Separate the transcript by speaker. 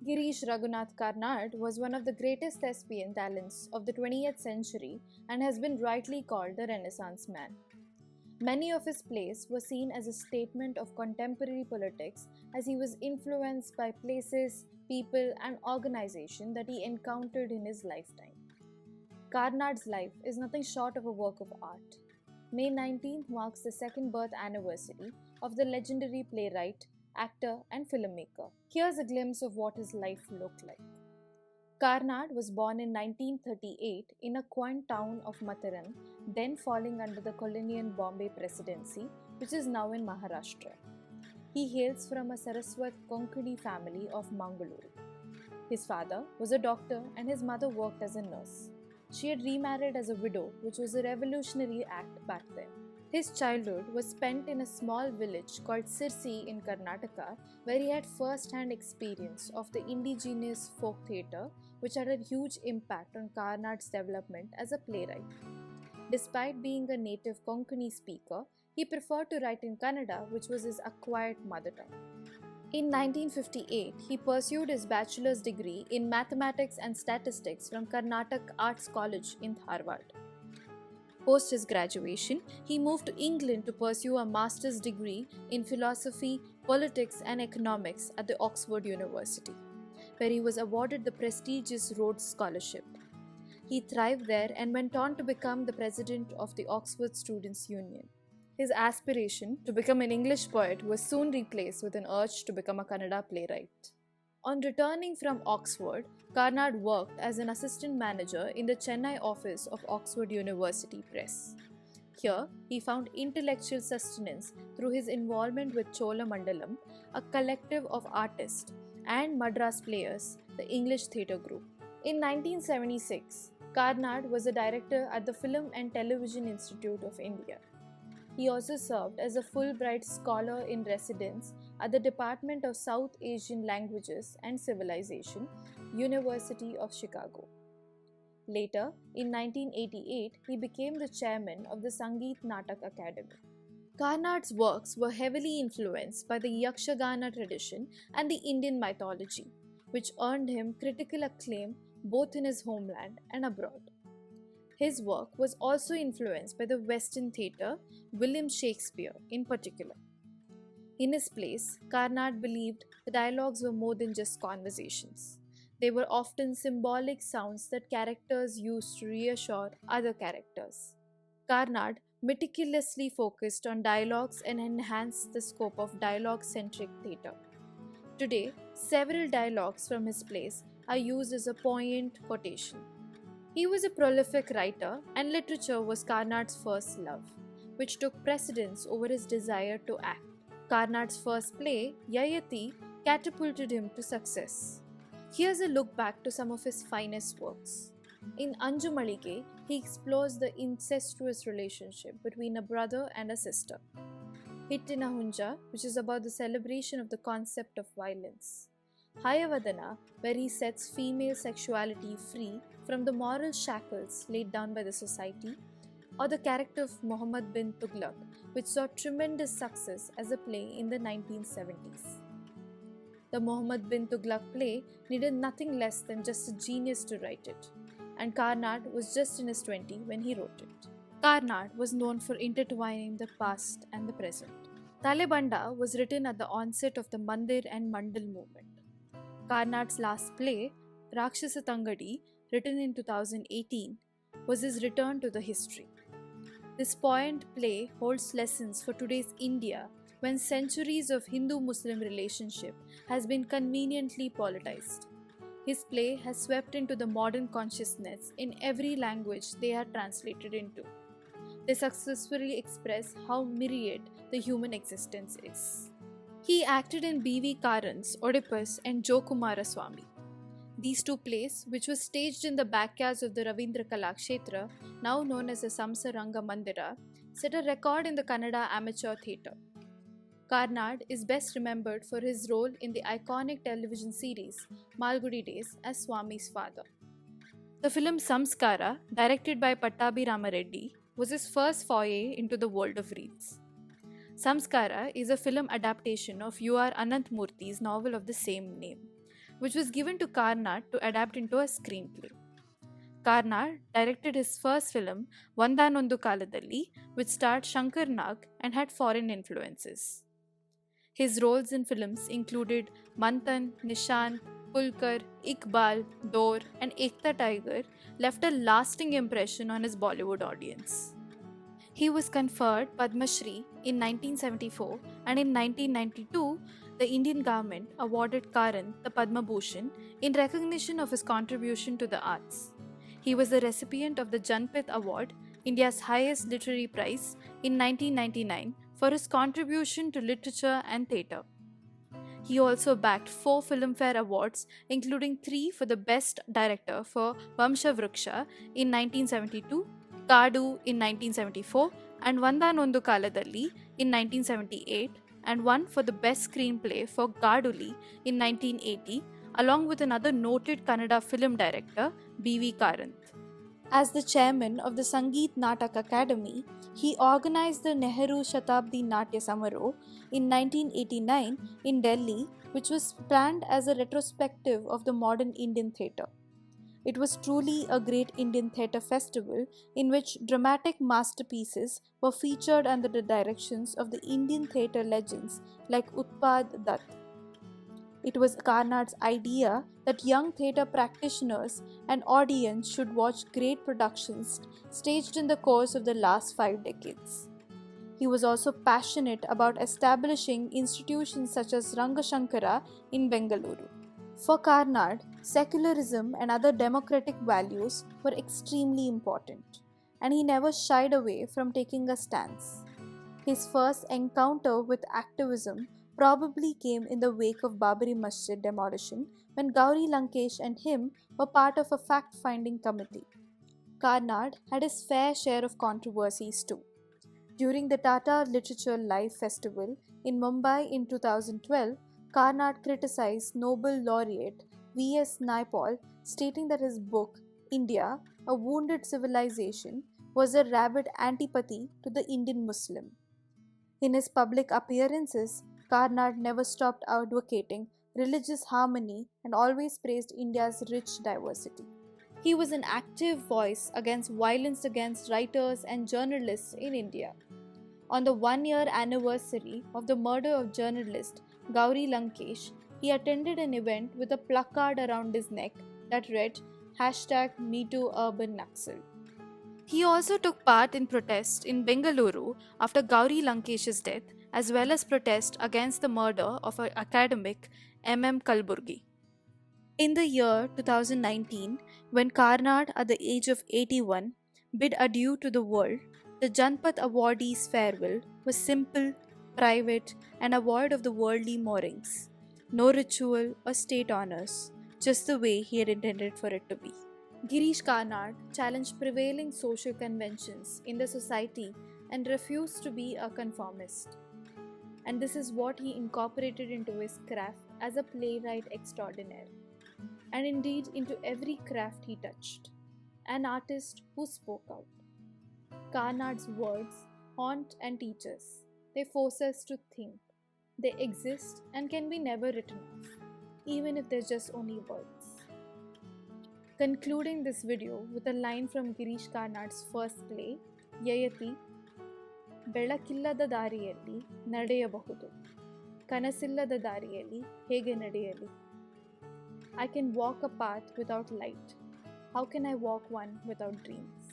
Speaker 1: Girish Raghunath Karnad was one of the greatest thespian talents of the 20th century and has been rightly called the Renaissance man. Many of his plays were seen as a statement of contemporary politics as he was influenced by places, people, and organizations that he encountered in his lifetime. Karnad's life is nothing short of a work of art. May 19th marks the second birth anniversary of the legendary playwright, actor, and filmmaker. Here's a glimpse of what his life looked like. Karnad was born in 1938 in a quaint town of Matharan, then falling under the colonial Bombay Presidency, which is now in Maharashtra. He hails from a Saraswat Konkani family of Mangaluru. His father was a doctor and his mother worked as a nurse. She had remarried as a widow, which was a revolutionary act back then. His childhood was spent in a small village called Sirsi in Karnataka, where he had first-hand experience of the indigenous folk theatre, which had a huge impact on Karnad's development as a playwright. Despite being a native Konkani speaker, he preferred to write in Kannada, which was his acquired mother tongue. In 1958, he pursued his bachelor's degree in mathematics and statistics from Karnataka Arts College in Dharwad. Post his graduation, he moved to England to pursue a master's degree in philosophy, politics, and economics at the Oxford University, where he was awarded the prestigious Rhodes Scholarship. He thrived there and went on to become the president of the Oxford Students' Union. His aspiration to become an English poet was soon replaced with an urge to become a Kannada playwright. On returning from Oxford, Karnad worked as an assistant manager in the Chennai office of Oxford University Press. Here, he found intellectual sustenance through his involvement with Chola Mandalam, a collective of artists, and Madras Players, the English theatre group. In 1976, Karnad was a director at the Film and Television Institute of India. He also served as a Fulbright Scholar in Residence at the Department of South Asian Languages and Civilization, University of Chicago. Later, in 1988, he became the chairman of the Sangeet Natak Academy. Karnad's works were heavily influenced by the Yakshagana tradition and the Indian mythology, which earned him critical acclaim both in his homeland and abroad. His work was also influenced by the Western theatre, William Shakespeare in particular. In his plays, Karnad believed the dialogues were more than just conversations. They were often symbolic sounds that characters used to reassure other characters. Karnad meticulously focused on dialogues and enhanced the scope of dialogue-centric theatre. Today, several dialogues from his plays are used as a poignant quotation. He was a prolific writer, and literature was Karnad's first love, which took precedence over his desire to act. Karnad's first play, Yayati, catapulted him to success. Here's a look back to some of his finest works. In Anju Malige, he explores the incestuous relationship between a brother and a sister. Hittina Hunja, which is about the celebration of the concept of violence. Hayavadana, where he sets female sexuality free from the moral shackles laid down by the society, or the character of Muhammad bin Tughlaq, which saw tremendous success as a play in the 1970s. The Muhammad bin Tughlaq play needed nothing less than just a genius to write it, and Karnad was just in his 20s when he wrote it. Karnad was known for intertwining the past and the present. Talebanda was written at the onset of the Mandir and Mandal movement. Karnad's last play, Rakshasa Tangadi, written in 2018, was his return to the history. This poignant play holds lessons for today's India when centuries of Hindu-Muslim relationship has been conveniently politicized. His play has swept into the modern consciousness in every language they are translated into. They successfully express how myriad the human existence is. He acted in B.V. Karan's Oedipus and Jo Kumaraswamy. These two plays, which were staged in the backyards of the Ravindra Kalakshetra, now known as the Samsaranga Mandira, set a record in the Kannada amateur theatre. Karnad is best remembered for his role in the iconic television series Malgudi Days as Swami's father. The film Samskara, directed by Pattabhi Ramareddy, was his first foray into the world of reels. Samskara is a film adaptation of U.R. Anantmurthy's novel of the same name. which was given to Karnad to adapt into a screenplay. Karnad directed his first film, Vandanondu Kaladalli, which starred Shankar Nag and had foreign influences. His roles in films included Manthan, Nishant, Pulkar, Iqbal, Dor, and Ekta Tiger, left a lasting impression on his Bollywood audience. He was conferred Padma Shri in 1974, and in 1992, the Indian government awarded Karan the Padma Bhushan in recognition of his contribution to the arts. He was the recipient of the Janpith Award, India's highest literary prize, in 1999 for his contribution to literature and theatre. He also backed 4 Filmfare Awards, including 3 for the Best Director for Vamshavruksha in 1972, Kadu in 1974, and Vandanondu Kaladalli in 1978, and 1 for the Best Screenplay for Gaduli in 1980, along with another noted Kannada film director, B.V. Karanth. As the chairman of the Sangeet Natak Academy, he organized the Nehru Shatabdi Natya Samaroh in 1989 in Delhi, which was planned as a retrospective of the modern Indian theatre. It was truly a great Indian theatre festival in which dramatic masterpieces were featured under the directions of the Indian theatre legends like Utpad Dutt. It was Karnad's idea that young theatre practitioners and audience should watch great productions staged in the course of the last 5 decades. He was also passionate about establishing institutions such as Rangashankara in Bengaluru. For Karnad, secularism and other democratic values were extremely important, and he never shied away from taking a stance. His first encounter with activism probably came in the wake of Babri Masjid demolition when Gauri Lankesh and him were part of a fact-finding committee. Karnad had his fair share of controversies too. During the Tata Literature Live Festival in Mumbai in 2012, Karnad criticized Nobel laureate V.S. Naipaul, stating that his book, India, A Wounded Civilization, was a rabid antipathy to the Indian Muslim. In his public appearances, Karnad never stopped advocating religious harmony and always praised India's rich diversity. He was an active voice against violence against writers and journalists in India. On the 1-year anniversary of the murder of journalist Gauri Lankesh, he attended an event with a placard around his neck that read #MeTooUrbanNaxal. He also took part in protests in Bengaluru after Gauri Lankesh's death, as well as protest against the murder of our academic M.M. Kalburgi. In the year 2019, when Karnad, at the age of 81, bid adieu to the world, the Janpath awardee's farewell was simple, private, and a void of the worldly moorings. No ritual or state honors, just the way he had intended for it to be. Girish Karnad challenged prevailing social conventions in the society and refused to be a conformist. And this is what he incorporated into his craft as a playwright extraordinaire, and indeed into every craft he touched. An artist who spoke out. Karnad's words haunt and teach us. They force us to think. They exist and can be never written off, even if they're just only words. Concluding this video with a line from Girish Karnad's first play, Yayati, ಬೆಳಕಿಲ್ಲದ ದಾರಿಯಲ್ಲಿ ನಡೆಯಬಹುದು, ಕನಸಿಲ್ಲದ ದಾರಿಯಲ್ಲಿ ಹೇಗೆ ನಡೆಯಲಿ? I can walk a path without light. How can I walk one without dreams?